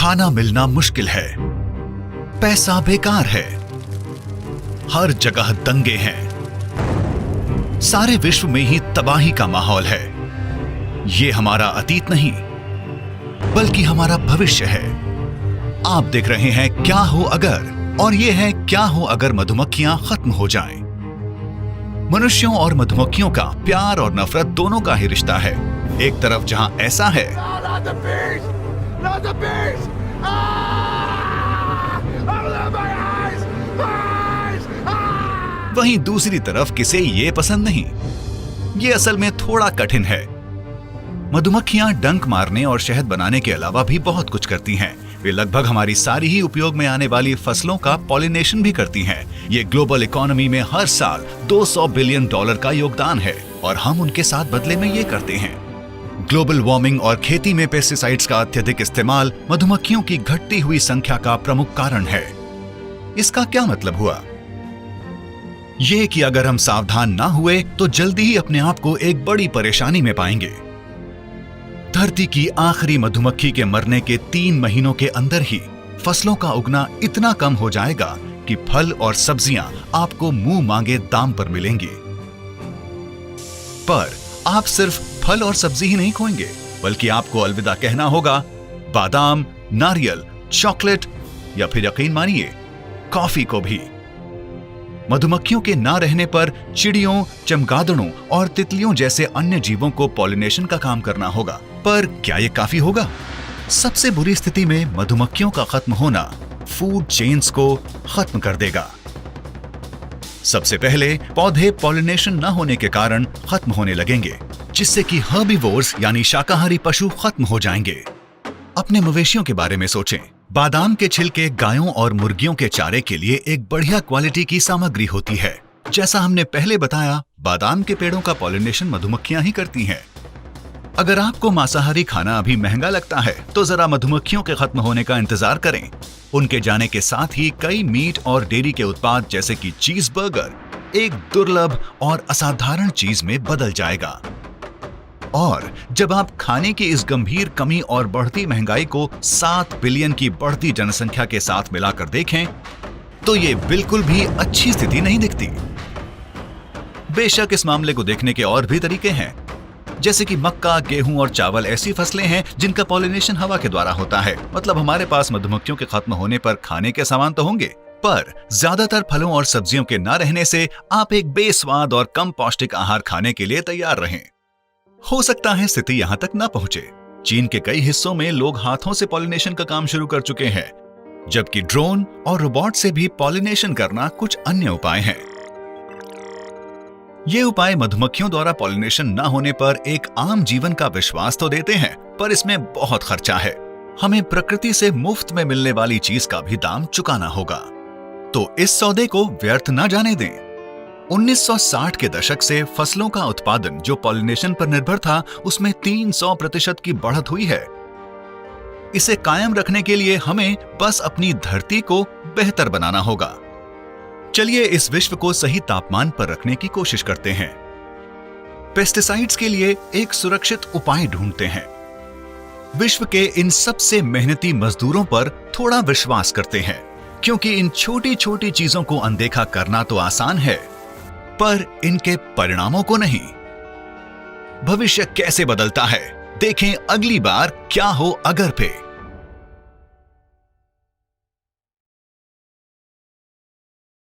खाना मिलना मुश्किल है, पैसा बेकार है, हर जगह दंगे हैं, सारे विश्व में ही तबाही का माहौल है। ये हमारा अतीत नहीं बल्कि हमारा भविष्य है। आप देख रहे हैं क्या हो अगर, और ये है क्या हो अगर मधुमक्खियां खत्म हो जाएं। मनुष्यों और मधुमक्खियों का प्यार और नफरत दोनों का ही रिश्ता है। एक तरफ जहां ऐसा है, वहीं दूसरी तरफ किसे ये पसंद नहीं। ये असल में थोड़ा कठिन है। मधुमक्खियां डंक मारने और शहद बनाने के अलावा भी बहुत कुछ करती हैं। वे लगभग हमारी सारी ही उपयोग में आने वाली फसलों का पॉलिनेशन भी करती हैं। ये ग्लोबल इकोनॉमी में हर साल $200 बिलियन का योगदान है और हम उनके साथ बदले में ये करते हैं। ग्लोबल वार्मिंग और खेती में पेस्टिसाइड्स का अत्यधिक इस्तेमाल मधुमक्खियों की घटती हुई संख्या का प्रमुख कारण है। इसका क्या मतलब हुआ? ये कि अगर हम सावधान ना हुए तो जल्दी ही अपने आप को एक बड़ी परेशानी में पाएंगे। धरती की आखिरी मधुमक्खी के मरने के 3 महीनों के अंदर ही फसलों का उगना इतना कम हो जाएगा कि फल और सब्जियां आपको मुंह मांगे दाम पर मिलेंगी। पर आप सिर्फ फल और सब्जी ही नहीं खोएंगे, बल्कि आपको अलविदा कहना होगा बादाम, नारियल, चॉकलेट या फिर यकीन मानिए कॉफी को भी। मधुमक्खियों के ना रहने पर चिड़ियों, चमगादड़ों और तितलियों जैसे अन्य जीवों को पॉलिनेशन का काम करना होगा। पर क्या ये काफी होगा? सबसे बुरी स्थिति में मधुमक्खियों का खत्म होना फूड चेन्स को खत्म कर देगा। सबसे पहले पौधे पॉलिनेशन न होने के कारण खत्म होने लगेंगे, जिससे कि हर्बिवोर्स यानी शाकाहारी पशु खत्म हो जाएंगे। अपने मवेशियों के बारे में सोचें। बादाम के छिलके गायों और मुर्गियों के चारे के लिए एक बढ़िया क्वालिटी की सामग्री होती है। जैसा हमने पहले बताया, बादाम के पेड़ों का पॉलिनेशन मधुमक्खियां ही करती हैं। अगर आपको मांसाहारी खाना अभी महंगा लगता है तो जरा मधुमक्खियों के खत्म होने का इंतजार करें। उनके जाने के साथ ही कई मीट और डेयरी के उत्पाद जैसे कि चीज बर्गर एक दुर्लभ और असाधारण चीज में बदल जाएगा। और जब आप खाने की इस गंभीर कमी और बढ़ती महंगाई को 7 बिलियन की बढ़ती जनसंख्या के साथ मिलाकर देखें तो ये बिल्कुल भी अच्छी स्थिति नहीं दिखती। बेशक इस मामले को देखने के और भी तरीके हैं, जैसे कि मक्का, गेहूं और चावल ऐसी फसलें हैं जिनका पॉलिनेशन हवा के द्वारा होता है। मतलब हमारे पास मधुमक्खियों के खत्म होने पर खाने के सामान तो होंगे, पर ज्यादातर फलों और सब्जियों के ना रहने से आप एक बेस्वाद और कम पौष्टिक आहार खाने के लिए तैयार रहें। हो सकता है स्थिति यहां तक ना पहुंचे। चीन के कई हिस्सों में लोग हाथों से पॉलिनेशन का काम शुरू कर चुके हैं, जबकि ड्रोन और रोबोट से भी पॉलिनेशन करना कुछ अन्य उपाय हैं। ये उपाय मधुमक्खियों द्वारा पॉलिनेशन न होने पर एक आम जीवन का विश्वास तो देते हैं, पर इसमें बहुत खर्चा है। हमें प्रकृति से मुफ्त में मिलने वाली चीज का भी दाम चुकाना होगा, तो इस सौदे को व्यर्थ न जाने दें। 1960 के दशक से फसलों का उत्पादन जो पॉलिनेशन पर निर्भर था, उसमें 300% की बढ़त हुई है। इसे कायम रखने के लिए हमें बस अपनी धरती को बेहतर बनाना होगा। चलिए इस विश्व को सही तापमान पर रखने की कोशिश करते हैं। पेस्टिसाइड्स के लिए एक सुरक्षित उपाय ढूंढते हैं। विश्व के इन सबसे मेहनती मजदूरों पर थोड़ा विश्वास करते हैं, क्योंकि इन छोटी छोटी चीजों को अनदेखा करना तो आसान है, पर इनके परिणामों को नहीं। भविष्य कैसे बदलता है, देखें अगली बार क्या हो अगर पे।